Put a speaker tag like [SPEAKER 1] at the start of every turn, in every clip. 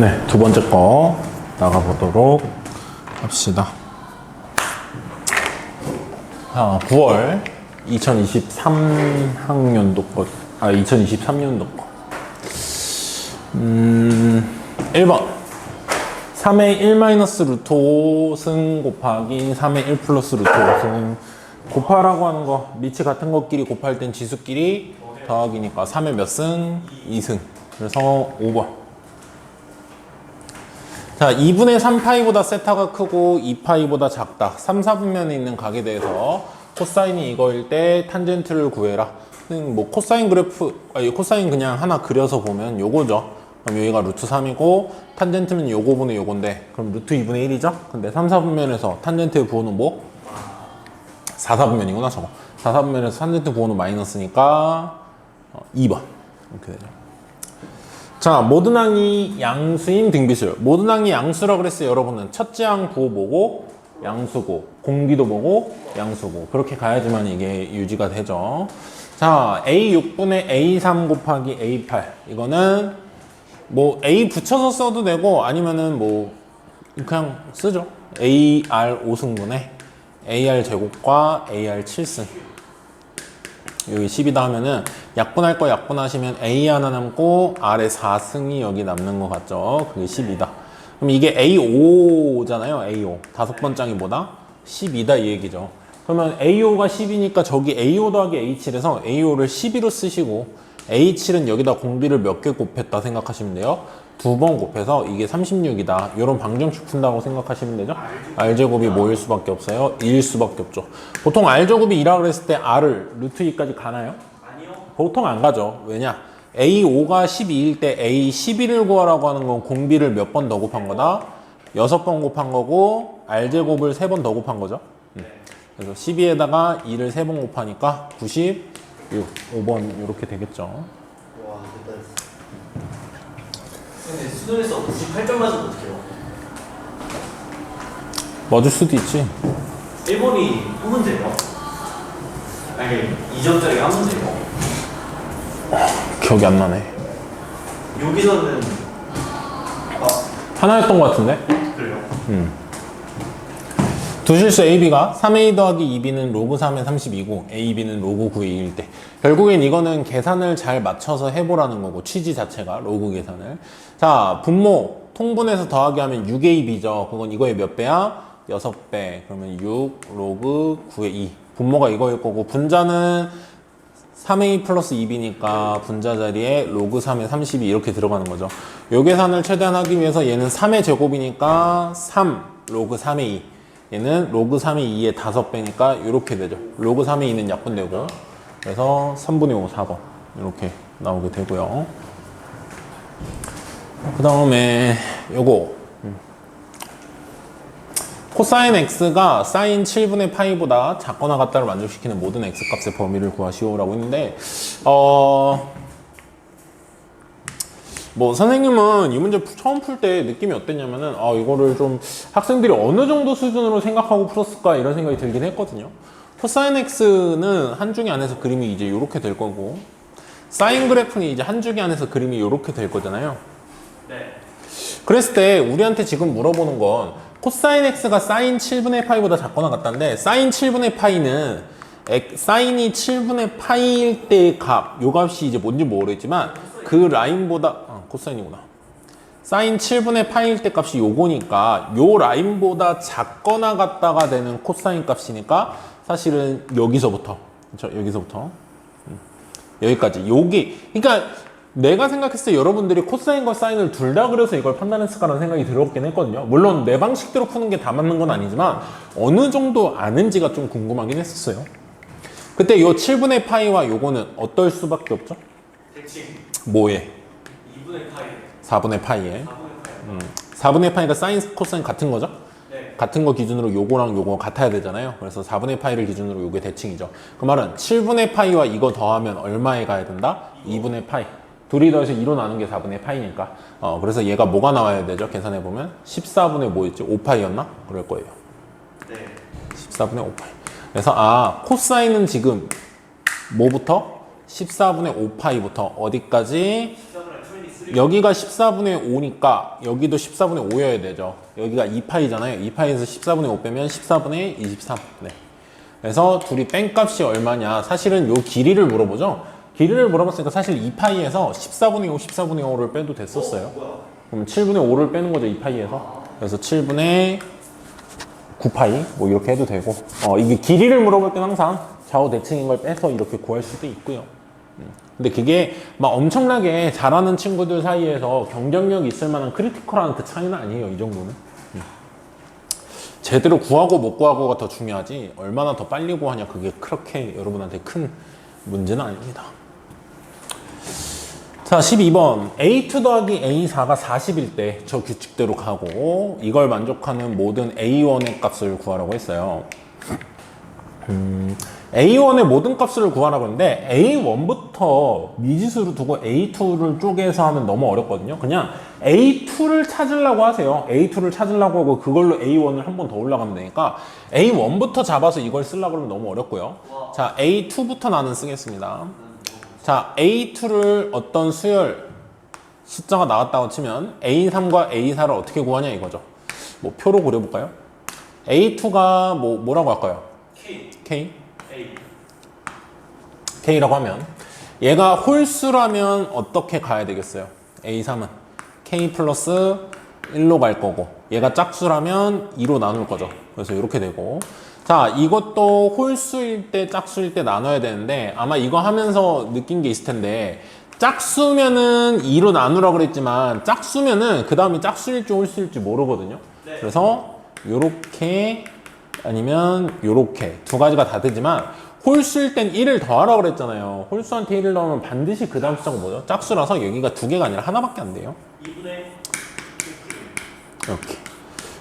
[SPEAKER 1] 네, 두 번째 거 나가보도록 합시다. 자, 9월 2023학년도 거, 2023년도 거. 1번. 3의 1-루트 5승 곱하기 3의 1 플러스 루트 5승. 곱하라고 하는 거, 밑이 같은 것끼리 곱할 땐 지수끼리 더하기니까 3의 몇 승? 2승. 그래서 5번. 자, 2분의 3파이보다 세타가 크고 2파이보다 작다. 3, 4분면에 있는 각에 대해서 코사인이 이거일 때 탄젠트를 구해라. 뭐 코사인 그래프, 코사인 그냥 하나 그려서 보면 요거죠. 그럼 여기가 루트 3이고 탄젠트는 요거분의 요건데 그럼 루트 2분의 1이죠? 근데 3, 4분면에서 탄젠트의 부호는 뭐? 4, 4분면이구나 저거. 4, 4분면에서 탄젠트 부호는 마이너스니까 2번 이렇게 되죠. 자, 모든 항이 양수인 등비술. 모든 항이 양수라고 그랬어요. 여러분은 첫째 항 부호 보고 양수고, 공기도 보고 양수고, 그렇게 가야지만 이게 유지가 되죠. 자, A6분의 A3 곱하기 A8. 이거는 뭐 A 붙여서 써도 되고 아니면은 뭐 그냥 쓰죠. AR 5승분의 AR 제곱과 AR 7승. 여기 10이다 하면은 약분할 거 약분하시면 A 하나 남고 R에 4승이 여기 남는 것 같죠? 그게 10이다. 그럼 이게 A5잖아요. A5. 다섯 번장이 뭐다? 12다 이 얘기죠. 그러면 A5가 10이니까 저기 A5 더하기 A7에서 A5를 12로 쓰시고 A7은 여기다 공비를 몇 개 곱했다 생각하시면 돼요. 두 번 곱해서 이게 36이다. 이런 방정식 푼다고 생각하시면 되죠. R제곱이 뭐일 수밖에 없어요? 2일 수밖에 없죠. 보통 R제곱이 2라고 그랬을 때 R을 루트 2까지 가나요?
[SPEAKER 2] 아니요.
[SPEAKER 1] 보통 안 가죠. 왜냐? A5가 12일 때 A11을 구하라고 하는 건 공비를 몇 번 더 곱한 거다? 6번 곱한 거고 R제곱을 3번 더 곱한 거죠. 그래서 12에다가 2를 3번 곱하니까 96, 5번 이렇게 되겠죠.
[SPEAKER 2] 와, 됐다. 근데 수능에서 98점 맞으면 어떡해요?
[SPEAKER 1] 맞을 수도 있지.
[SPEAKER 2] 1번이 한 문제예요? 아니, 2점짜리 한 문제예요?
[SPEAKER 1] 기억이 안 나네.
[SPEAKER 2] 여기서는
[SPEAKER 1] 하나였던 것 같은데?
[SPEAKER 2] 그래요?
[SPEAKER 1] 두 실수 AB가 3A 더하기 2B는 로그 3의 32고 AB는 로그 9의 2일 때 결국엔 이거는 계산을 잘 맞춰서 해보라는 거고 취지 자체가 로그 계산을. 자, 분모 통분해서 더하기 하면 6AB죠. 그건 이거의 몇 배야? 6배. 그러면 6 로그 9의 2. 분모가 이거일 거고 분자는 3A 플러스 2B니까 분자 자리에 로그 3의 32 이렇게 들어가는 거죠. 요 계산을 최대한 하기 위해서 얘는 3의 제곱이니까 3 로그 3의 2. 얘는 로그 3의 2의 5배니까 이렇게 되죠. 로그 3의 2는 약분되고 그래서 3분의 5, 4번 이렇게 나오게 되고요. 그 다음에 요거 코사인 x가 사인 7분의 파이보다 작거나 같다를 만족시키는 모든 x값의 범위를 구하시오라고 했는데 뭐 선생님은 이 문제 처음 풀 때 느낌이 어땠냐면은 이거를 좀 학생들이 어느 정도 수준으로 생각하고 풀었을까 이런 생각이 들긴 했거든요. 코사인 x는 한 주기 안에서 그림이 이제 이렇게 될 거고 사인 그래프는 이제 한 주기 안에서 그림이 이렇게 될 거잖아요.
[SPEAKER 2] 네.
[SPEAKER 1] 그랬을 때 우리한테 지금 물어보는 건 코사인 x가 사인 7분의 파이보다 작거나 같다는데 사인 7분의 파이는 사인이 7분의 파이일 때의 값, 요 값이 이제 뭔지 모르겠지만 그 라인보다 코사인이구나. 사인 7분의 파이일 때 값이 요거니까 요 라인보다 작거나 같다가 되는 코사인 값이니까 사실은 여기서부터 그렇죠? 여기서부터 여기까지 요게 그러니까 내가 생각했을 때 여러분들이 코사인과 사인을 둘 다 그려서 이걸 판단했을까라는 생각이 들었긴 했거든요. 물론 내 방식대로 푸는 게 다 맞는 건 아니지만 어느 정도 아는지가 좀 궁금하긴 했었어요. 그때 요 7분의 파이와 요거는 어떨 수밖에 없죠?
[SPEAKER 2] 대칭.
[SPEAKER 1] 뭐에?
[SPEAKER 2] 2분의 파이.
[SPEAKER 1] 4분의 파이에.
[SPEAKER 2] 4분의 파이.
[SPEAKER 1] 4분의 파이가 사인, 코사인 같은 거죠?
[SPEAKER 2] 네.
[SPEAKER 1] 같은 거 기준으로 요거랑 요거 같아야 되잖아요. 그래서 4분의 파이를 기준으로 요게 대칭이죠. 그 말은 7분의 파이와 이거 더하면 얼마에 가야 된다? 2분의 파이. 둘이 더해서 2로 나눈 게 4분의 파이니까. 그래서 얘가 뭐가 나와야 되죠? 계산해보면 14분의 뭐였지? 5파이였나? 그럴 거예요.
[SPEAKER 2] 네.
[SPEAKER 1] 14분의 5파이. 그래서 코사인은 지금 뭐부터? 14분의 5파이부터 어디까지?
[SPEAKER 2] 14분의 26.
[SPEAKER 1] 여기가 14분의 5니까 여기도 14분의 5여야 되죠. 여기가 2파이잖아요. 2파이에서 14분의 5 빼면 14분의 23. 네. 그래서 둘이 뺀 값이 얼마냐. 사실은 요 길이를 물어보죠. 길이를 물어봤으니까 사실 2파이에서 14분의 5, 14분의 5를 빼도 됐었어요. 그럼 7분의 5를 빼는 거죠. 2파이에서. 그래서 7분의 9파이 뭐 이렇게 해도 되고 이게 길이를 물어볼 때는 항상 좌우 대칭인 걸 빼서 이렇게 구할 수도 있고요. 근데 그게 막 엄청나게 잘하는 친구들 사이에서 경쟁력 있을 만한 크리티컬한 그 차이는 아니에요. 이 정도는. 제대로 구하고 못 구하고가 더 중요하지 얼마나 더 빨리 구하냐 그게 그렇게 여러분한테 큰 문제는 아닙니다. 자 12번 A2 더하기 A4가 40일 때 저 규칙대로 가고 이걸 만족하는 모든 A1의 값을 구하라고 했어요. A1의 모든 값을 구하라고 했는데 A1부터 미지수로 두고 A2를 쪼개서 하면 너무 어렵거든요. 그냥 A2를 찾으려고 하세요. A2를 찾으려고 하고 그걸로 A1을 한 번 더 올라가면 되니까 A1부터 잡아서 이걸 쓰려고 하면 너무 어렵고요. 자 A2부터 나는 쓰겠습니다. 자 A2를 어떤 수열 숫자가 나왔다고 치면 A3과 A4를 어떻게 구하냐 이거죠. 뭐 표로 그려볼까요? A2가 뭐라고 할까요? K? K라고 하면 얘가 홀수라면 어떻게 가야 되겠어요? A3은 K 플러스 1로 갈 거고 얘가 짝수라면 2로 나눌 거죠. 그래서 이렇게 되고 자 이것도 홀수일 때 짝수일 때 나눠야 되는데 아마 이거 하면서 느낀 게 있을 텐데 짝수면은 2로 나누라고 그랬지만 짝수면은 그 다음이 짝수일지 홀수일지 모르거든요. 그래서 요렇게 아니면 요렇게 두 가지가 다 되지만 홀수일 땐 1을 더하라고 그랬잖아요. 홀수한테 1을 넣으면 반드시 그 다음 숫자가 뭐죠? 짝수라서 여기가 두 개가 아니라 하나밖에 안 돼요.
[SPEAKER 2] 2분의
[SPEAKER 1] 이렇게.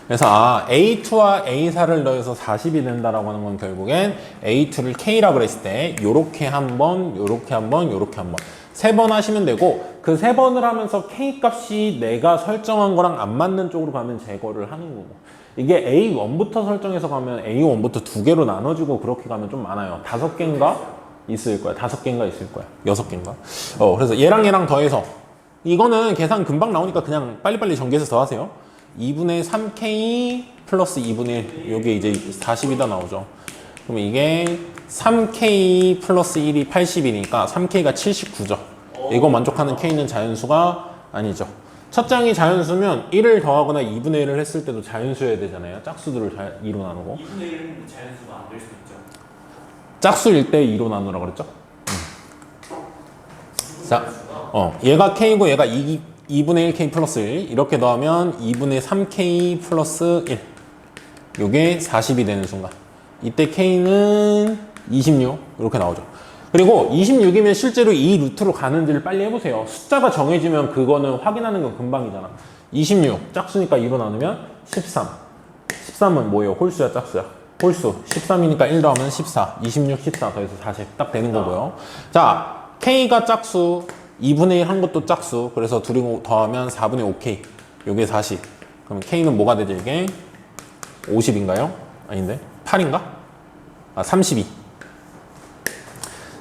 [SPEAKER 1] 그래서 A2와 A4를 더해서 40이 된다라고 하는 건 결국엔 A2를 K라고 그랬을 때 요렇게 한 번, 요렇게 한 번, 요렇게 한 번. 3번 하시면 되고 그 3번을 하면서 K 값이 내가 설정한 거랑 안 맞는 쪽으로 가면 제거를 하는 거고 이게 A1부터 설정해서 가면 A1부터 두 개로 나눠지고 그렇게 가면 좀 많아요. 5개인가 있을 거야. 5개인가 있을 거야. 6개인가. 그래서 얘랑 더해서 이거는 계산 금방 나오니까 그냥 빨리빨리 전개해서 더하세요. 2분의 3K 플러스 2분의 1 요게 이제 40이다 나오죠. 그럼 이게 3K 플러스 1이 80이니까 3K가 79죠. 이거 만족하는 K는 자연수가 아니죠. 첫 장이 자연수면 1을 더하거나 2분의 1을 했을 때도 자연수여야 되잖아요. 짝수들을 2로 나누고
[SPEAKER 2] 2분의 1은 자연수가 안 될 수 있죠.
[SPEAKER 1] 짝수일 때 2로 나누라고 그랬죠. 자, 얘가 K고 얘가 2분의 1 K 플러스 1 이렇게 넣으면 2분의 3K 플러스 1 요게 40이 되는 순간 이때 K는 26 이렇게 나오죠. 그리고 26이면 실제로 이 루트로 가는지를 빨리 해보세요. 숫자가 정해지면 그거는 확인하는 건 금방이잖아. 26 짝수니까 2로 나누면 13 13은 뭐예요? 홀수야 짝수야? 홀수 13이니까 1 더하면 14 26, 14 더해서 40 딱 되는 거고요. 자 K가 짝수 2분의 1 한 것도 짝수 그래서 둘이 더하면 4분의 5K 요게 40 그럼 K는 뭐가 되죠 이게? 50인가요? 아닌데 8인가? 32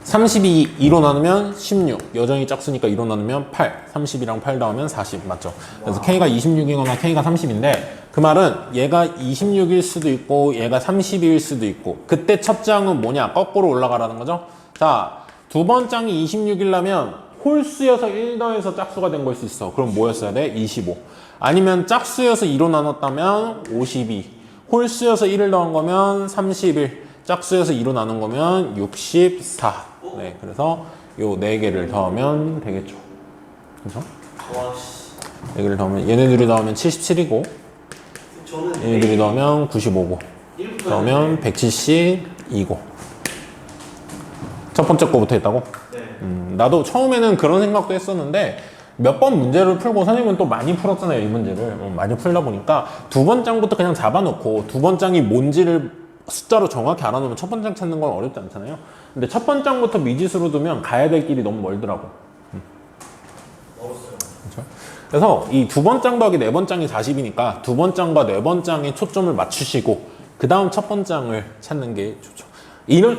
[SPEAKER 1] 32 2로 나누면 16 여전히 짝수니까 2로 나누면 8 30이랑 8 더하면 40 맞죠? 그래서 K가 26이거나 K가 30인데 그 말은 얘가 26일 수도 있고 얘가 30일 수도 있고 그때 첫 장은 뭐냐? 거꾸로 올라가라는 거죠? 자, 두 번 장이 26이라면 홀수여서 1 더해서 짝수가 된 걸 수 있어. 그럼 뭐였어야 돼? 25 아니면 짝수여서 2로 나눴다면 52 홀수여서 1을 더한 거면 31 짝수여서 2로 나눈 거면 64 네, 그래서 요 4개를 더하면 되겠죠. 그죠?
[SPEAKER 2] 와, 씨.
[SPEAKER 1] 4개를 더하면 얘네들이 더하면 77이고
[SPEAKER 2] 저는
[SPEAKER 1] 얘네들이 더하면 95고
[SPEAKER 2] 1부터
[SPEAKER 1] 그러면 172고 첫 번째 거부터 했다고?
[SPEAKER 2] 네.
[SPEAKER 1] 나도 처음에는 그런 생각도 했었는데 몇 번 문제를 풀고 선생님은 또 많이 풀었잖아요. 이 문제를 많이 풀다 보니까 두 번 장부터 그냥 잡아놓고 두 번 장이 뭔지를 숫자로 정확히 알아놓으면 첫 번 장 찾는 건 어렵지 않잖아요. 근데 첫 번 장부터 미지수로 두면 가야 될 길이 너무 멀더라고.
[SPEAKER 2] 멀었어요.
[SPEAKER 1] 그렇죠? 그래서 이 두 번 장 더하기 네 번 장이 40이니까 두 번 장과 네 번 장에 초점을 맞추시고 그 다음 첫 번 장을 찾는 게 좋죠.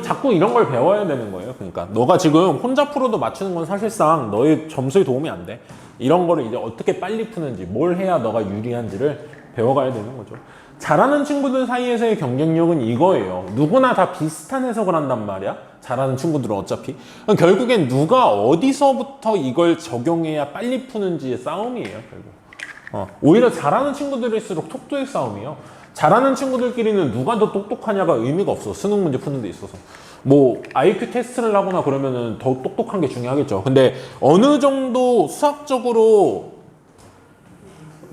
[SPEAKER 1] 자꾸 이런 걸 배워야 되는 거예요. 그러니까 너가 지금 혼자 풀어도 맞추는 건 사실상 너의 점수에 도움이 안 돼. 이런 거를 이제 어떻게 빨리 푸는지, 뭘 해야 너가 유리한지를 배워가야 되는 거죠. 잘하는 친구들 사이에서의 경쟁력은 이거예요. 누구나 다 비슷한 해석을 한단 말이야. 잘하는 친구들은 어차피. 그럼 결국엔 누가 어디서부터 이걸 적용해야 빨리 푸는지의 싸움이에요. 결국. 오히려 잘하는 친구들일수록 속도의 싸움이에요. 잘하는 친구들끼리는 누가 더 똑똑하냐가 의미가 없어. 수능 문제 푸는 데 있어서. 뭐 IQ 테스트를 하거나 그러면은 더 똑똑한 게 중요하겠죠. 근데 어느 정도 수학적으로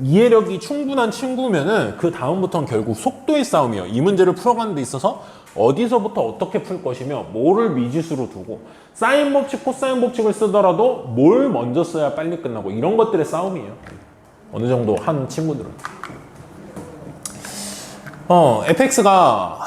[SPEAKER 1] 이해력이 충분한 친구면은 그 다음부터는 결국 속도의 싸움이에요. 이 문제를 풀어가는 데 있어서 어디서부터 어떻게 풀 것이며 뭐를 미지수로 두고 사인 법칙, 코사인 법칙을 쓰더라도 뭘 먼저 써야 빨리 끝나고 이런 것들의 싸움이에요. 어느 정도 한 친구들은. fx가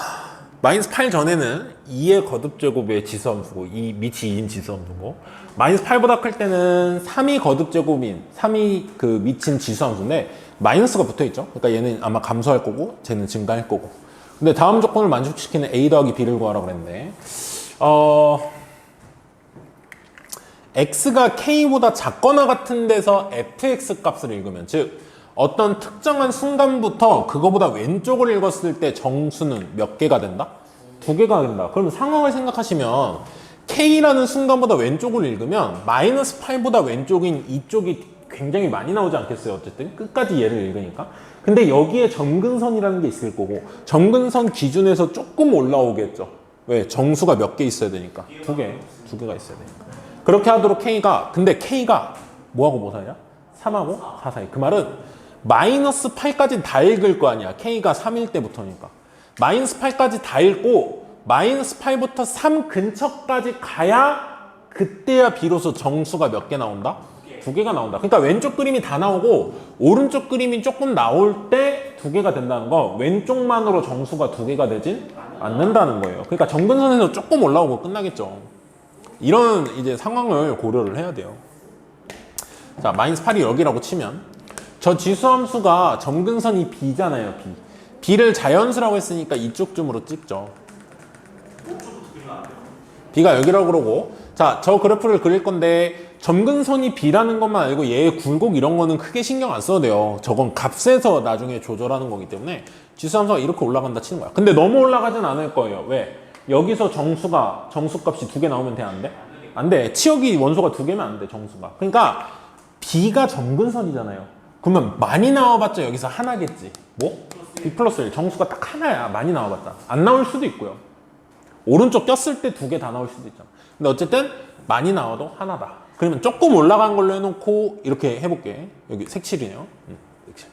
[SPEAKER 1] 마이너스 8 전에는 2의 거듭제곱의 지수함수고 2 밑이 2인 지수함수고 마이너스 8보다 클 때는 3이 거듭제곱인 3이 그 밑인 지수함수인데 마이너스가 붙어있죠. 그러니까 얘는 아마 감소할 거고 쟤는 증가할 거고. 근데 다음 조건을 만족시키는 a 더하기 b를 구하라고 그랬는데 x가 k보다 작거나 같은 데서 fx 값을 읽으면 즉 어떤 특정한 순간부터 그거보다 왼쪽을 읽었을 때 정수는 몇 개가 된다? 2개가 된다. 그러면 상황을 생각하시면 K라는 순간보다 왼쪽을 읽으면 마이너스 8보다 왼쪽인 이쪽이 굉장히 많이 나오지 않겠어요? 어쨌든 끝까지 얘를 읽으니까. 근데 여기에 점근선이라는 게 있을 거고 점근선 기준에서 조금 올라오겠죠. 왜? 정수가 몇 개 있어야 되니까. 2개가 있어야 되니까. 그렇게 하도록 근데 K가 뭐하고 뭐 사이야? 3하고 4 사이. 그 말은 마이너스 8까지 다 읽을 거 아니야. K가 3일 때부터니까. 마이너스 8까지 다 읽고 마이너스 8부터 3 근처까지 가야 그때야 비로소 정수가 몇 개 나온다? 2개가 나온다. 그러니까 왼쪽 그림이 다 나오고 오른쪽 그림이 조금 나올 때 2개가 된다는 거 왼쪽만으로 정수가 2개가 되진 않는다는 거예요. 그러니까 정근선에서 조금 올라오고 끝나겠죠. 이런 이제 상황을 고려를 해야 돼요. 자, 마이너스 8이 여기라고 치면 저 지수함수가 점근선이 b잖아요. b를 자연수라고 했으니까 이쪽쯤으로 찍죠. b가 여기라고 그러고 자, 저 그래프를 그릴 건데 점근선이 b라는 것만 알고 얘의 굴곡 이런 거는 크게 신경 안 써도 돼요. 저건 값에서 나중에 조절하는 거기 때문에 지수함수가 이렇게 올라간다 치는 거야. 근데 너무 올라가진 않을 거예요. 왜? 여기서 정수값이 2개 나오면 돼? 안 돼? 안 돼. 치역이 원소가 2개면 안 돼. 정수가. 그러니까 b가 점근선이잖아요. 그러면 많이 나와봤자 여기서 하나겠지. 뭐? b 플러스 1. 정수가 딱 하나야. 많이 나와봤자. 안 나올 수도 있고요. 오른쪽 꼈을 때 2개 다 나올 수도 있잖아. 근데 어쨌든 많이 나와도 하나다. 그러면 조금 올라간 걸로 해놓고 이렇게 해볼게. 여기 색칠이네요. 색칠.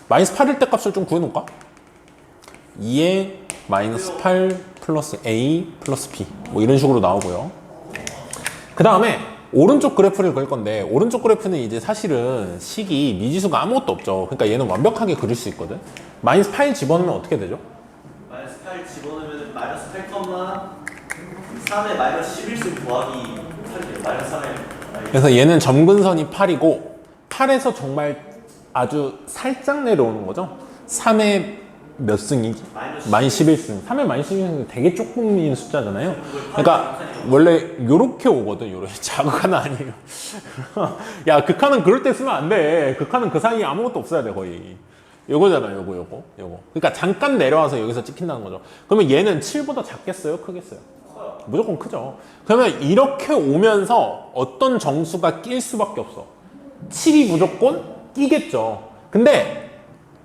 [SPEAKER 1] 마이너스 8일 때 값을 좀 구해놓을까? 2에 마이너스 8 플러스 a 플러스 b 뭐 이런 식으로 나오고요. 그 다음에 오른쪽 그래프를 그릴 건데 오른쪽 그래프는 이제 사실은 식이 미지수가 아무것도 없죠. 그러니까 얘는 완벽하게 그릴 수 있거든. 마이너스 8 집어넣으면 어떻게 되죠?
[SPEAKER 2] 마이너스 8 집어넣으면 마이너스 8, 3에 마이너스 11승 더하기 8이에요. 마이너스 3에
[SPEAKER 1] 그래서 얘는 점근선이 8이고 8에서 정말 아주 살짝 내려오는 거죠. 3에 몇 승이지? 마이너스 11승. 3에 마이너스 11승은 되게 조금인 숫자잖아요. 그러니까 원래 요렇게 오거든. 요렇게 자극하는 아니에요. 야, 극한은 그럴 때 쓰면 안 돼. 극한은 그 사이에 아무것도 없어야 돼, 거의. 요거잖아, 요거. 그러니까 잠깐 내려와서 여기서 찍힌다는 거죠. 그러면 얘는 7보다 작겠어요? 크겠어요? 무조건 크죠. 그러면 이렇게 오면서 어떤 정수가 낄 수밖에 없어. 7이 무조건 끼겠죠. 근데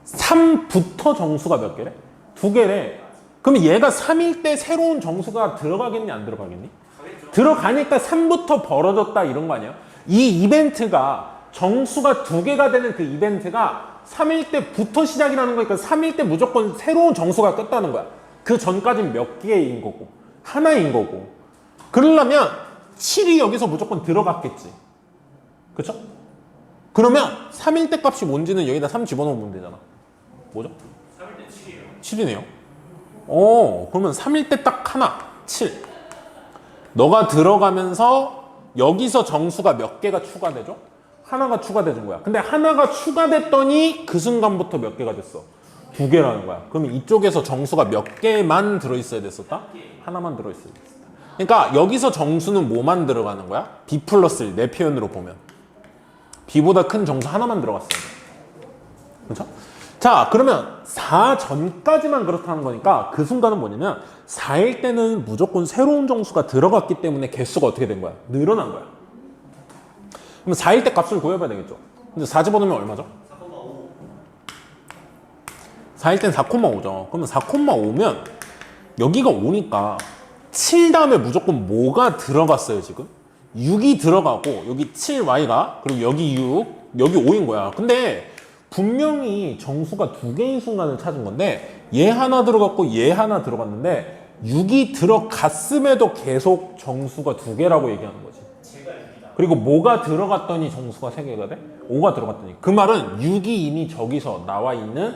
[SPEAKER 1] 3부터 정수가 몇 개래? 2개래. 그럼 얘가 3일 때 새로운 정수가 들어가겠니? 안 들어가겠니? 들어가니까 3부터 벌어졌다 이런 거 아니야? 이 이벤트가 정수가 2개가 되는 그 이벤트가 3일 때부터 시작이라는 거니까 3일 때 무조건 새로운 정수가 떴다는 거야. 그 전까지는 몇 개인 거고 하나인 거고. 그러려면 7이 여기서 무조건 들어갔겠지. 그쵸? 그러면 3일 때 값이 뭔지는 여기다 3 집어넣으면 되잖아. 뭐죠?
[SPEAKER 2] 3일 때 7이에요.
[SPEAKER 1] 7이네요. 그러면 3일 때 딱 하나, 7. 너가 들어가면서 여기서 정수가 몇 개가 추가되죠? 하나가 추가되는 거야. 근데 하나가 추가됐더니 그 순간부터 몇 개가 됐어? 두 개라는 거야. 그러면 이쪽에서 정수가 몇 개만 들어있어야 됐었다? 하나만 들어있어야 됐었다. 그러니까 여기서 정수는 뭐만 들어가는 거야? B 플러스 1, 내 표현으로 보면. B보다 큰 정수 하나만 들어갔어야 돼. 그렇죠? 자, 그러면 4 전까지만 그렇다는 거니까 그 순간은 뭐냐면 4일 때는 무조건 새로운 정수가 들어갔기 때문에 개수가 어떻게 된 거야? 늘어난 거야. 그럼 4일 때 값을 구해봐야 되겠죠? 근데 4 집어넣으면 얼마죠? 4일 땐 4,5죠. 그러면 4,5면 여기가 5니까 7 다음에 무조건 뭐가 들어갔어요 지금? 6이 들어가고 여기 7y가 그리고 여기 6 여기 5인 거야. 근데 분명히 정수가 두 개인 순간을 찾은 건데 얘 하나 들어갔고 얘 하나 들어갔는데 6이 들어갔음에도 계속 정수가 두 개라고 얘기하는 거지. 그리고 뭐가 들어갔더니 정수가 세 개가 돼? 5가 들어갔더니. 그 말은 6이 이미 저기서 나와 있는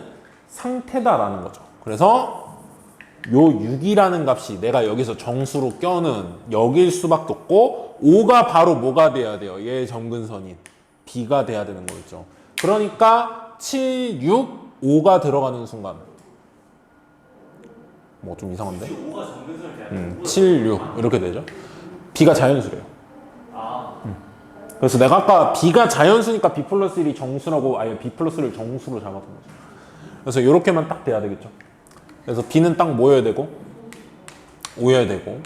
[SPEAKER 1] 상태다라는 거죠. 그래서 요 6이라는 값이 내가 여기서 정수로 껴는 여기일 수밖에 없고 5가 바로 뭐가 돼야 돼요? 얘의 점근선인 B가 돼야 되는 거겠죠. 그러니까 7, 6, 5가 들어가는 순간 뭐 좀 이상한데?
[SPEAKER 2] 5가 정근선이 돼야
[SPEAKER 1] 7, 6 이렇게 되죠. B가 자연수래요. 그래서 내가 아까 B가 자연수니까 B 플러스 1이 정수라고 아예 B 플러스 1을 정수로 잡았던 거죠. 그래서 이렇게만 딱 돼야 되겠죠. 그래서 B는 딱 뭐여야 되고 5여야 되고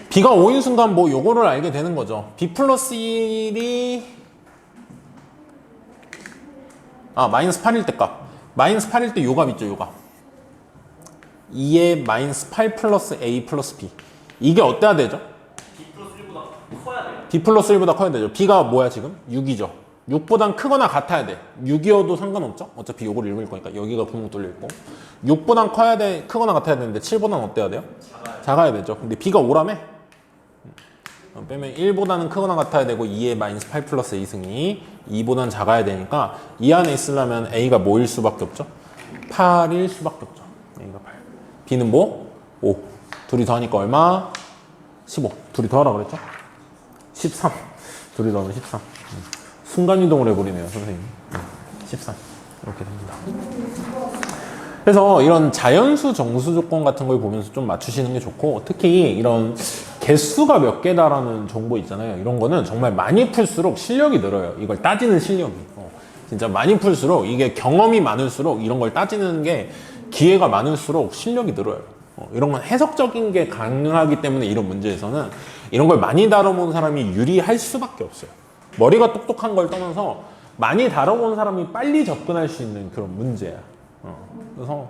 [SPEAKER 1] B가 5인 순간 뭐 요거를 알게 되는 거죠. B 플러스 1이 마이너스 8일 때 값. 마이너스 8일 때 요 값 있죠, 요 값. 2에 마이너스 8 플러스 A 플러스 B. 이게 어때야 되죠?
[SPEAKER 2] B 플러스 1보다 커야 돼요.
[SPEAKER 1] B 플러스 1보다 커야 되죠. B가 뭐야 지금? 6이죠. 6보단 크거나 같아야 돼. 6이어도 상관없죠? 어차피 요걸 읽을 거니까 여기가 구멍 뚫려 있고 6보단 커야 돼, 크거나 같아야 되는데 7보단 어때야 돼요? 작아야 되죠. 근데 B가 5라며? 빼면 1보다는 크거나 같아야 되고 2에 마이너스 8 플러스 A승이 2보다는 작아야 되니까 이 안에 있으려면 A가 뭐일 수밖에 없죠? 8일 수밖에 없죠. A가 8. B는 뭐? 5. 둘이 더하니까 얼마? 15. 둘이 더하라 그랬죠? 13. 둘이 더하면 13. 순간이동을 해버리네요, 선생님. 13. 이렇게 됩니다. 그래서 이런 자연수 정수 조건 같은 걸 보면서 좀 맞추시는 게 좋고, 특히 이런 개수가 몇 개다라는 정보 있잖아요. 이런 거는 정말 많이 풀수록 실력이 늘어요. 이걸 따지는 실력이. 진짜 많이 풀수록, 이게 경험이 많을수록 이런 걸 따지는 게 기회가 많을수록 실력이 늘어요. 이런 건 해석적인 게 가능하기 때문에 이런 문제에서는 이런 걸 많이 다뤄본 사람이 유리할 수밖에 없어요. 머리가 똑똑한 걸 떠나서 많이 다뤄본 사람이 빨리 접근할 수 있는 그런 문제야. 그래서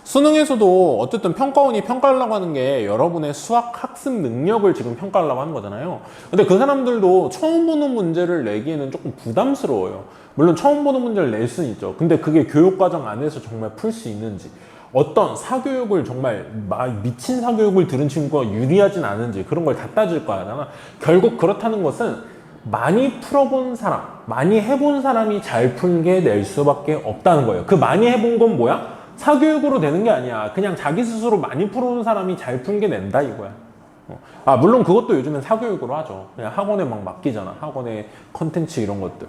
[SPEAKER 1] 수능에서도 어쨌든 평가원이 평가하려고 하는 게 여러분의 수학 학습 능력을 지금 평가하려고 하는 거잖아요. 근데 그 사람들도 처음 보는 문제를 내기에는 조금 부담스러워요. 물론 처음 보는 문제를 낼 수는 있죠. 근데 그게 교육과정 안에서 정말 풀 수 있는지, 어떤 사교육을 정말 미친 사교육을 들은 친구가 유리하진 않은지 그런 걸 다 따질 거야. 결국 그렇다는 것은 많이 풀어본 사람, 많이 해본 사람이 잘 푼 게 낼 수밖에 없다는 거예요. 그 많이 해본 건 뭐야? 사교육으로 되는 게 아니야. 그냥 자기 스스로 많이 풀어온 사람이 잘 푼 게 낸다 이거야. 물론 그것도 요즘엔 사교육으로 하죠. 그냥 학원에 막 맡기잖아. 학원에 컨텐츠 이런 것들.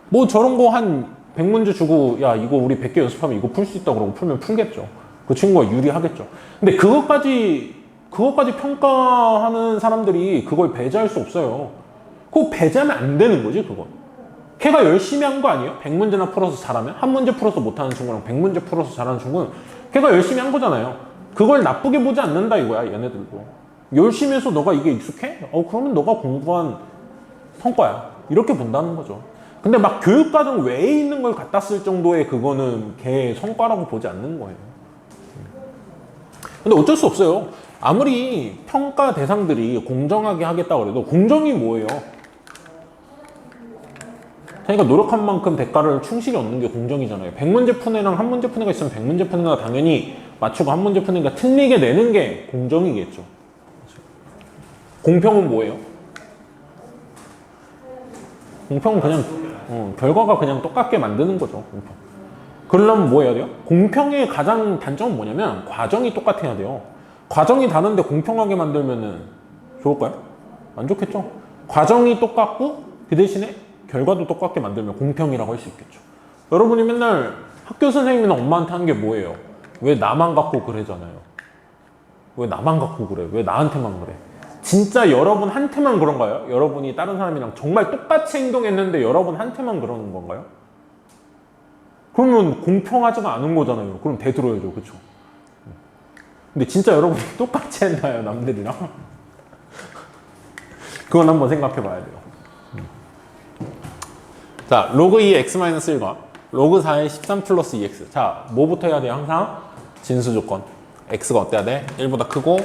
[SPEAKER 1] 뭐 저런 거 한 100문제 주고 야 이거 우리 100개 연습하면 이거 풀 수 있다 그러고 풀면 풀겠죠. 그 친구가 유리하겠죠. 근데 그것까지 평가하는 사람들이 그걸 배제할 수 없어요. 그거 배제하면 안 되는 거지 그건. 걔가 열심히 한 거 아니에요? 100문제나 풀어서 잘하면? 한 문제 풀어서 못하는 친구랑 100문제 풀어서 잘하는 친구는 걔가 열심히 한 거잖아요. 그걸 나쁘게 보지 않는다 이거야 얘네들도. 열심히 해서 너가 이게 익숙해? 그러면 너가 공부한 성과야. 이렇게 본다는 거죠. 근데 막 교육과정 외에 있는 걸 갖다 쓸 정도의 그거는 걔 성과라고 보지 않는 거예요. 근데 어쩔 수 없어요. 아무리 평가 대상들이 공정하게 하겠다고 해도 공정이 뭐예요? 그러니까 노력한 만큼 대가를 충실히 얻는 게 공정이잖아요. 100문제 푼 애랑 한 문제 푼 애가 있으면 100문제 푼 애가 당연히 맞추고 한 문제 푼 애가 틀리게 내는 게 공정이겠죠. 공평은 뭐예요? 공평은 그냥 결과가 그냥 똑같게 만드는 거죠. 공평. 그러려면 뭐 해야 돼요? 공평의 가장 단점은 뭐냐면 과정이 똑같아야 돼요. 과정이 다른데 공평하게 만들면은 좋을까요? 안 좋겠죠. 과정이 똑같고 그 대신에 결과도 똑같게 만들면 공평이라고 할 수 있겠죠. 여러분이 맨날 학교 선생님이나 엄마한테 하는 게 뭐예요? 왜 나만 갖고 그래잖아요. 왜 나만 갖고 그래? 왜 나한테만 그래? 진짜 여러분한테만 그런가요? 여러분이 다른 사람이랑 정말 똑같이 행동했는데 여러분한테만 그러는 건가요? 그러면 공평하지가 않은 거잖아요. 그럼 되돌아야죠. 그쵸? 근데 진짜 여러분이 똑같이 했나요? 남들이랑? 그건 한번 생각해 봐야 돼요. 자, 로그 2 x-1과 로그 4의 13 플러스 2x. 자, 뭐부터 해야 돼요? 항상 진수 조건. x가 어때야 돼? 1보다 크고.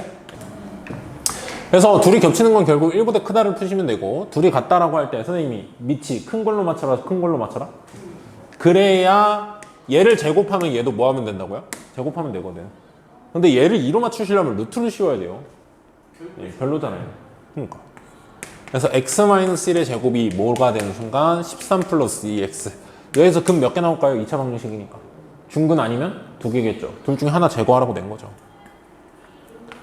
[SPEAKER 1] 그래서 둘이 겹치는 건 결국 1보다 크다를 푸시면 되고, 둘이 같다라고 할 때 선생님이 밑이 큰 걸로 맞춰라, 큰 걸로 맞춰라. 그래야 얘를 제곱하면 얘도 뭐 하면 된다고요? 제곱하면 되거든. 근데 얘를 2로 맞추시려면 루트를 씌워야 돼요. 예, 별로잖아요. 그러니까. 그래서 x-1의 제곱이 뭐가 되는 순간 13 플러스 2x. 여기서 근 몇 개 나올까요? 2차 방정식이니까. 중근 아니면 2개겠죠. 둘 중에 하나 제거하라고 낸 거죠.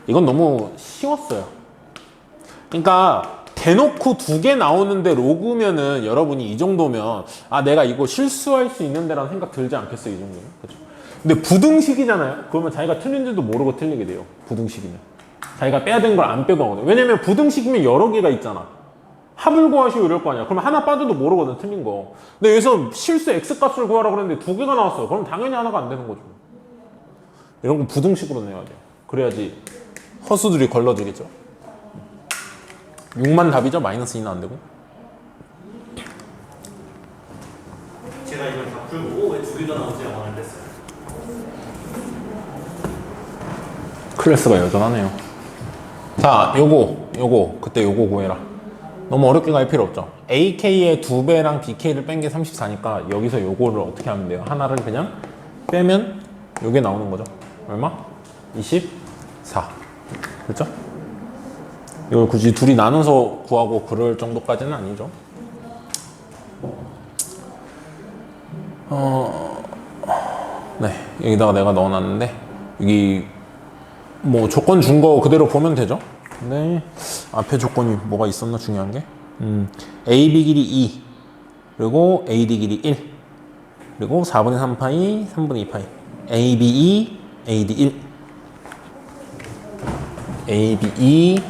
[SPEAKER 1] 이건 너무 쉬웠어요. 그러니까 대놓고 2개 나오는데 로그면은 여러분이 이 정도면 아 내가 이거 실수할 수 있는데 라는 생각 들지 않겠어요? 이 정도면. 그렇죠? 근데 부등식이잖아요. 그러면 자기가 틀린지도 모르고 틀리게 돼요. 부등식이면. 자기가 빼야 되는 걸 안 빼고 하거든. 왜냐면 부등식이면 여러 개가 있잖아. 합을 구하시오 이럴 거 아니야. 그러면 하나 빠져도 모르거든, 틀린 거. 근데 여기서 실수 x값을 구하라고 그랬는데 2개가 나왔어요. 그럼 당연히 하나가 안 되는 거죠. 이런 건 부등식으로 내야 돼요. 그래야지 허수들이 걸러주겠죠. 6만 답이죠? 마이너스 2는 안 되고.
[SPEAKER 2] 제가 이걸 다 풀고 왜 2개가 나오지 영화를 냈어요.
[SPEAKER 1] 클래스가 여전하네요. 자, 요거 그때 요거 구해라. 너무 어렵게 갈 필요 없죠. AK의 2배랑 BK를 뺀 게 34니까 여기서 요거를 어떻게 하면 돼요? 하나를 그냥 빼면 요게 나오는 거죠. 얼마? 24. 그렇죠? 이걸 굳이 둘이 나눠서 구하고 그럴 정도까지는 아니죠. 네, 여기다가 내가 넣어놨는데 여기 뭐 조건 준 거 그대로 보면 되죠. 근데 앞에 조건이 뭐가 있었나 중요한 게 AB 길이 2 그리고 AD 길이 1 그리고 4분의 3파이 3분의 2파이 AB 2 AD 1 AB 2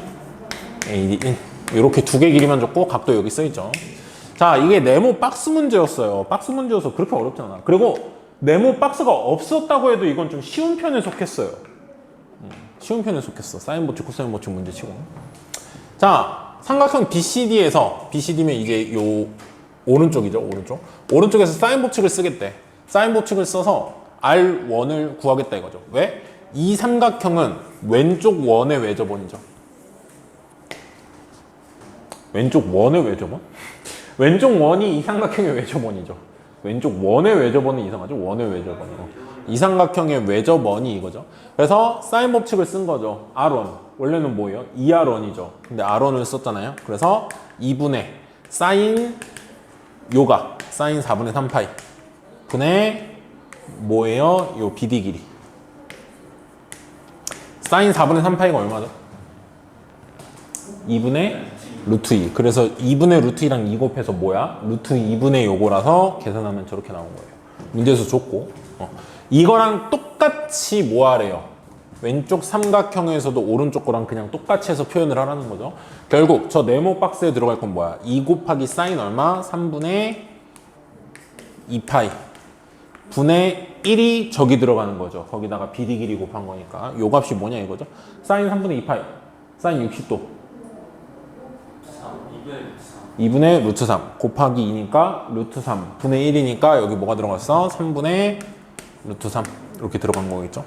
[SPEAKER 1] AD 1 이렇게 2개 길이만 줬고 값도 여기 써있죠. 자, 이게 네모 박스 문제였어요. 박스 문제여서 그렇게 어렵지 않아. 그리고 네모 박스가 없었다고 해도 이건 좀 쉬운 편에 속했어요. 쉬운 편에 속했어. 사인 법칙, 코사인 법칙 문제치고. 자, 삼각형 BCD에서 BCD면 이제 요 오른쪽이죠, 오른쪽. 오른쪽에서 사인 법칙을 쓰겠대. 사인 법칙을 써서 R1을 구하겠다 이거죠. 왜? 이 삼각형은 왼쪽 원의 외접원이죠. 왼쪽 원의 외접원? 왼쪽 원이 이 삼각형의 외접원이죠. 왼쪽 원의 외접원은 이상하죠? 원의 외접원. 이 삼각형의 외접원이 이거죠. 그래서 사인 법칙을 쓴 거죠. R1. 원래는 뭐예요? 2R1이죠. 근데 R1을 썼잖아요. 그래서 2분의 사인 요가 사인 4분의 3파이 분의 뭐예요? 요 BD 길이. 사인 4분의 3파이가 얼마죠? 2분의 루트 2. 그래서 2분의 루트 2랑 2 곱해서 뭐야? 루트 2분의 요거라서 계산하면 저렇게 나온 거예요. 문제에서 줬고. 이거랑 똑같이 뭐 하래요? 왼쪽 삼각형에서도 오른쪽 거랑 그냥 똑같이 해서 표현을 하라는 거죠. 결국 저 네모 박스에 들어갈 건 뭐야? 2 곱하기 사인 얼마? 3분의 2파이 분의 1이 저기 들어가는 거죠. 거기다가 BD 길이 곱한 거니까 요 값이 뭐냐 이거죠. 사인 3분의 2파이 사인 60도 2분의 루트 3 곱하기 2니까 루트 3 분의 1이니까 여기 뭐가 들어갔어? 3분의 루트 3 이렇게 들어간 거겠죠.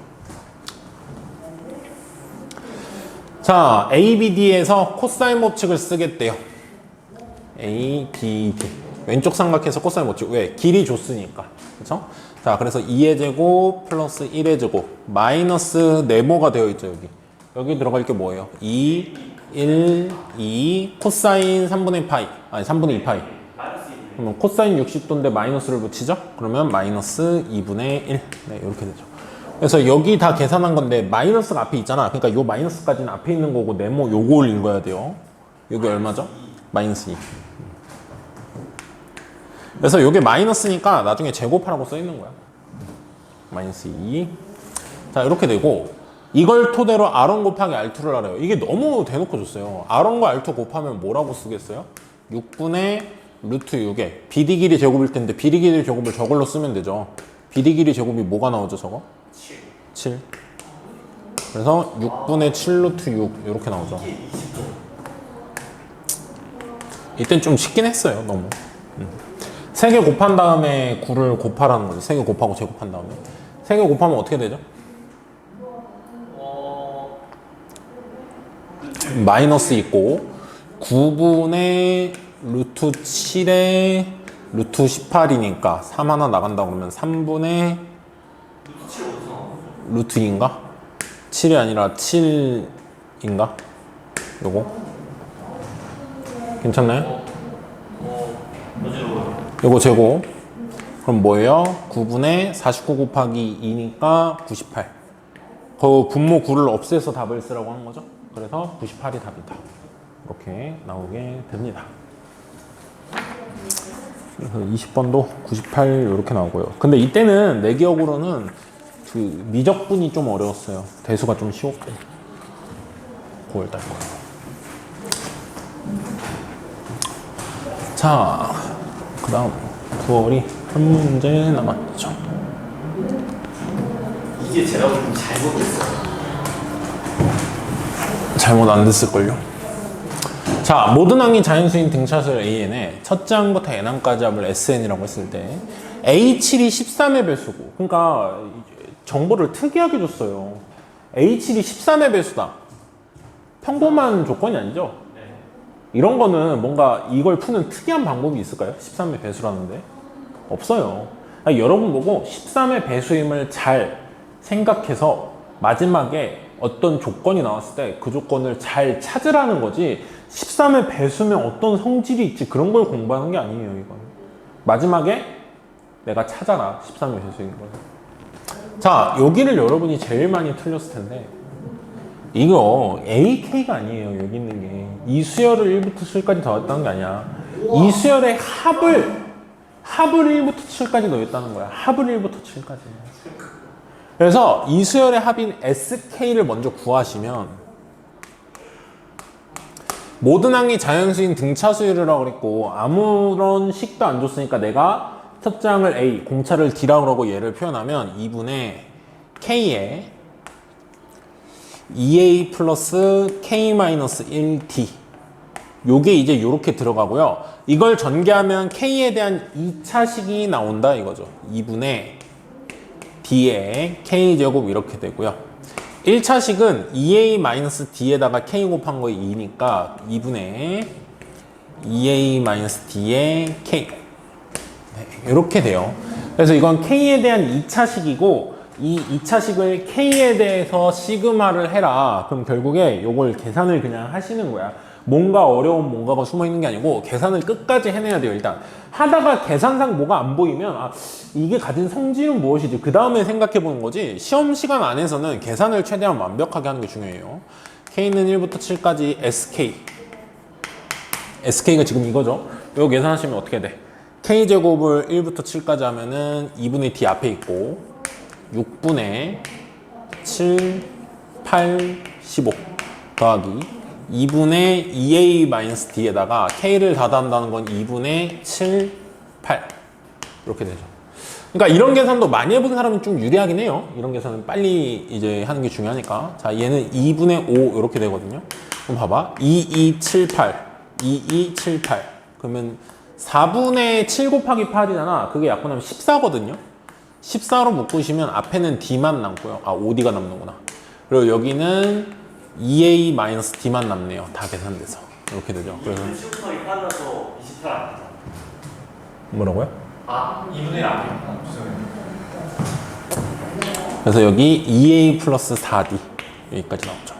[SPEAKER 1] 자, ABD에서 코사인 법칙을 쓰겠대요. ABD 왼쪽 삼각형에서 코사인 법칙. 왜? 길이 줬으니까. 그렇죠? 자, 그래서 2의 제곱 플러스 1의 제곱 마이너스 네모가 되어 있죠. 여기 들어갈 게 뭐예요? 2, 1, 2 코사인 3분의 파이 아니 3분의 2파이 그러면 코사인 60도인데 마이너스를 붙이죠? 그러면 마이너스 2분의 1 네, 이렇게 되죠. 그래서 여기 다 계산한 건데 마이너스가 앞에 있잖아. 그러니까 요 마이너스까지는 앞에 있는 거고 네모 요걸 읽어야 돼요. 여기 얼마죠? 마이너스 2. 그래서 요게 마이너스니까 나중에 제곱하라고 써 있는 거야. 마이너스 2. 자, 이렇게 되고, 이걸 토대로 R1 곱하기 R2를 알아요. 이게 너무 대놓고 줬어요. R1과 R2 곱하면 뭐라고 쓰겠어요? 6분의 루트 6에 BD 길이 제곱일 텐데 BD 길이 제곱을 저걸로 쓰면 되죠. BD 길이 제곱이 뭐가 나오죠, 저거? 7. 그래서 6분의 7 루트 6 이렇게 나오죠. 이땐 좀 쉽긴 했어요, 너무. 3개 곱한 다음에 9를 곱하라는 거죠. 3개 곱하고 제곱한 다음에. 3개 곱하면 어떻게 되죠? 마이너스 있고 9분의 루트 7에 루트 18이니까 3 하나 나간다 그러면 3분의 루트 2인가? 7이 아니라 7인가? 요거? 괜찮나요? 요거 제곱. 그럼 뭐예요? 9분의 49 곱하기 2니까 98. 그 분모 9를 없애서 답을 쓰라고 하는 거죠. 그래서 98이 답이다. 이렇게 나오게 됩니다. 그래서 20번도 98 이렇게 나오고요. 근데 이때는 내 기억으로는 그 미적분이 좀 어려웠어요. 대수가 좀 쉬웠고. 9월달 거. 자, 그 다음 9월이 한 문제 남았죠.
[SPEAKER 2] 이게 제가 좀 잘못했어요.
[SPEAKER 1] 잘못 안 됐을걸요. 자, 모든 항이 자연수인 등차수를 AN에 첫째 항부터 n항까지 합을 SN이라고 했을 때 A7이 13의 배수고, 그러니까 정보를 특이하게 줬어요. A7이 13의 배수다. 평범한 조건이 아니죠? 이런 거는 뭔가 이걸 푸는 특이한 방법이 있을까요? 13의 배수라는데 없어요. 그러니까 여러분 보고 13의 배수임을 잘 생각해서 마지막에 어떤 조건이 나왔을 때 그 조건을 잘 찾으라는 거지, 13의 배수면 어떤 성질이 있지 그런 걸 공부하는 게 아니에요. 이건 마지막에 내가 찾아라 13의 배수인 걸. 자, 여기를 여러분이 제일 많이 틀렸을 텐데, 이거 AK가 아니에요. 여기 있는 게 이 수열을 1부터 7까지 더했다는 게 아니야. 이 수열의 합을 1부터 7까지 넣었다는 거야. 합을 1부터 7까지. 그래서 이 수열의 합인 SK를 먼저 구하시면, 모든 항이 자연수인 등차수열이라고 그랬고 아무런 식도 안 줬으니까 내가 첫째 항을 A, 공차를 D라고 그러고 얘를 표현하면 2분의 K에 2A 플러스 K-1D, 요게 이제 요렇게 들어가고요. 이걸 전개하면 K에 대한 2차식이 나온다 이거죠. 2분의 D에 K제곱 이렇게 되고요. 1차식은 2A-D에다가 K 곱한 거에 2니까 2분의 2A-D에 K, 이렇게 돼요. 그래서 이건 K에 대한 2차식이고, 이 2차식을 K에 대해서 시그마를 해라. 그럼 결국에 요걸 계산을 그냥 하시는 거야. 뭔가 어려운 뭔가가 숨어 있는 게 아니고 계산을 끝까지 해내야 돼요. 일단 하다가 계산상 뭐가 안 보이면 이게 가진 성질은 무엇이지? 그 다음에 생각해 보는 거지, 시험 시간 안에서는 계산을 최대한 완벽하게 하는 게 중요해요. K는 1부터 7까지 SK가 지금 이거죠. 이거 계산하시면 어떻게 돼? K제곱을 1부터 7까지 하면은 2분의 D 앞에 있고 6분의 7, 8, 15 더하기 2분의 2A-D에다가 K를 다 더한다는 건 2분의 7, 8 이렇게 되죠. 그러니까 이런 계산도 많이 해본 사람은 좀 유리하긴 해요. 이런 계산은 빨리 이제 하는 게 중요하니까. 자, 얘는 2분의 5 이렇게 되거든요. 그럼 봐봐. 2278 2278 그러면 4분의 7 곱하기 8이잖아. 그게 약분하면 14거든요. 14로 묶으시면 앞에는 D만 남고요. 5D가 남는구나. 그리고 여기는 2A-D만 남네요. 다 계산돼서. 이렇게 되죠. 그래서
[SPEAKER 2] 7 곱하기 8이라서 28 안 되죠.
[SPEAKER 1] 뭐라고요?
[SPEAKER 2] 2분의 1 안 됩니다.
[SPEAKER 1] 그래서 여기 2A 플러스 4D 여기까지 나오죠.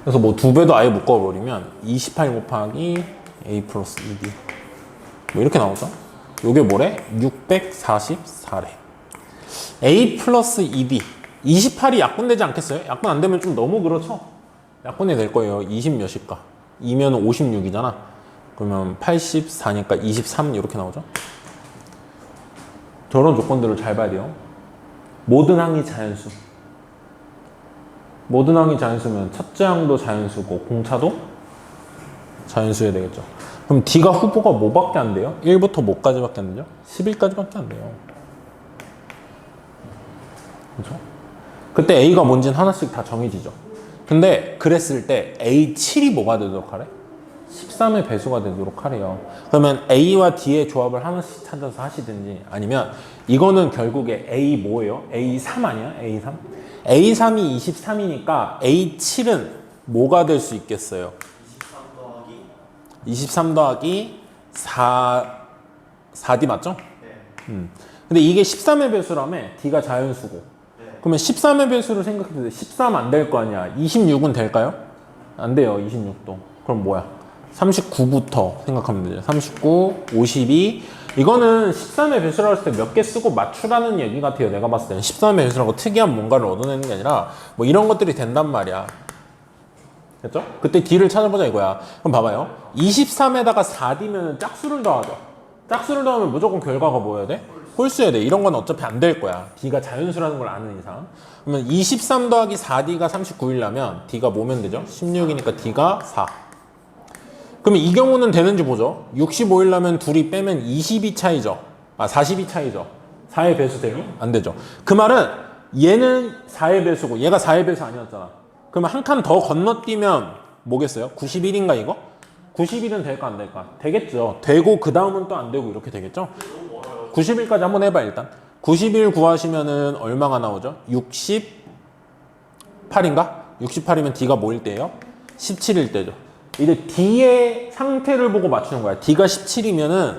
[SPEAKER 1] 그래서 뭐 두 배도 아예 묶어버리면 28 곱하기 A 플러스 2D 뭐 이렇게 나오죠. 요게 뭐래? 644래. A 플러스 2D 28이 약분되지 않겠어요? 약분 안 되면 좀 너무 그렇죠? 약분이 될 거예요. 20 몇일까? 2면 56이잖아. 그러면 84니까 23 이렇게 나오죠. 저런 조건들을 잘 봐야 돼요. 모든 항이 자연수. 모든 항이 자연수면 첫째 항도 자연수고 공차도 자연수여야 되겠죠. 그럼 D가 후보가 뭐밖에 안 돼요? 1부터 뭐까지밖에 안 되죠? 11까지밖에 안 돼요. 그렇죠? 그때 A가 뭔지는 하나씩 다 정해지죠. 근데 그랬을 때 A7이 뭐가 되도록 하래? 13의 배수가 되도록 하래요. 그러면 A와 D의 조합을 하나씩 찾아서 하시든지 아니면 이거는 결국에 A 뭐예요? A3 아니야? A3? A3이 23이니까 A7은 뭐가 될 수 있겠어요? 23 더하기 4D 맞죠?
[SPEAKER 2] 네.
[SPEAKER 1] 근데 이게 13의 배수라며 D가 자연수고
[SPEAKER 2] 네.
[SPEAKER 1] 그러면 13의 배수를 생각해도 13 안 될 거 아니야. 26은 될까요? 안 돼요. 26도. 그럼 뭐야? 39부터 생각하면 되죠. 39, 52. 이거는 13의 배수라고 했을 때 몇 개 쓰고 맞추라는 얘기 같아요. 내가 봤을 때는 13의 배수라고 특이한 뭔가를 얻어내는 게 아니라 뭐 이런 것들이 된단 말이야. 됐죠? 그때 D를 찾아보자 이거야. 그럼 봐봐요. 23에다가 4D면 짝수를 더하죠. 짝수를 더하면 무조건 결과가 뭐여야 돼? 홀수여야 돼. 이런 건 어차피 안 될 거야. D가 자연수라는 걸 아는 이상. 그러면 23 더하기 4D가 39이라면 D가 뭐면 되죠? 16이니까 D가 4. 그러면 이 경우는 되는지 보죠. 65이라면 둘이 빼면 22 차이죠. 42 차이죠. 4의 배수 되니? 안 되죠. 그 말은 얘는 4의 배수고 얘가 4의 배수 아니었잖아. 그러면 한 칸 더 건너뛰면 뭐겠어요? 91인가 이거? 91은 될까 안 될까? 되겠죠. 되고 그 다음은 또 안 되고 이렇게 되겠죠? 91까지 한번 해봐 일단. 91 구하시면은 얼마가 나오죠? 68인가? 68이면 D가 뭐일 때예요? 17일 때죠. 이제 D의 상태를 보고 맞추는 거야. D가 17이면은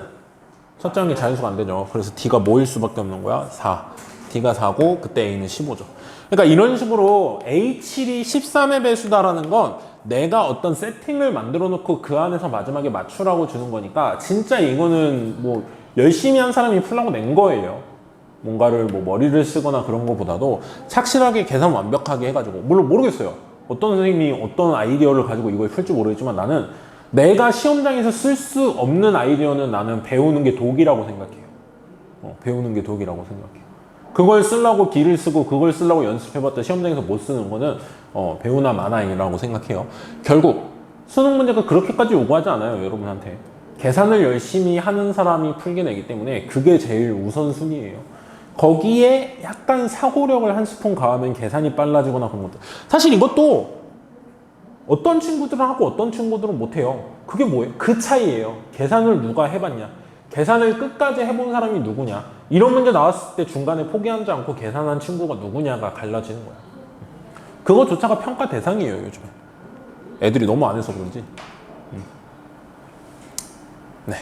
[SPEAKER 1] 첫째 항이 자연수가 안 되죠. 그래서 D가 뭐일 수밖에 없는 거야? 4. D가 4고 그때 A는 15죠. 그러니까 이런 식으로 A7이 13의 배수다라는 건 내가 어떤 세팅을 만들어 놓고 그 안에서 마지막에 맞추라고 주는 거니까 진짜 이거는 뭐 열심히 한 사람이 풀라고 낸 거예요. 뭔가를 뭐 머리를 쓰거나 그런 거보다도 착실하게 계산 완벽하게 해가지고 물론 모르겠어요. 어떤 선생님이 어떤 아이디어를 가지고 이걸 풀지 모르겠지만 나는 내가 시험장에서 쓸 수 없는 아이디어는 나는 배우는 게 독이라고 생각해요. 배우는 게 독이라고 생각해요. 그걸 쓰려고 기를 쓰고 그걸 쓰려고 연습해봤자 시험장에서 못 쓰는 거는 배우나 마나이라고 생각해요. 결국 수능 문제가 그렇게까지 요구하지 않아요. 여러분한테. 계산을 열심히 하는 사람이 풀게 되기 때문에 그게 제일 우선순위예요. 거기에 약간 사고력을 한 스푼 가하면 계산이 빨라지거나 그런 것들. 사실 이것도 어떤 친구들은 하고 어떤 친구들은 못해요. 그게 뭐예요? 그 차이예요. 계산을 누가 해봤냐? 계산을 끝까지 해본 사람이 누구냐? 이런 문제 나왔을 때 중간에 포기하지 않고 계산한 친구가 누구냐가 갈라지는 거야. 그거조차가 평가 대상이에요, 요즘에. 애들이 너무 안 해서 그런지. 네.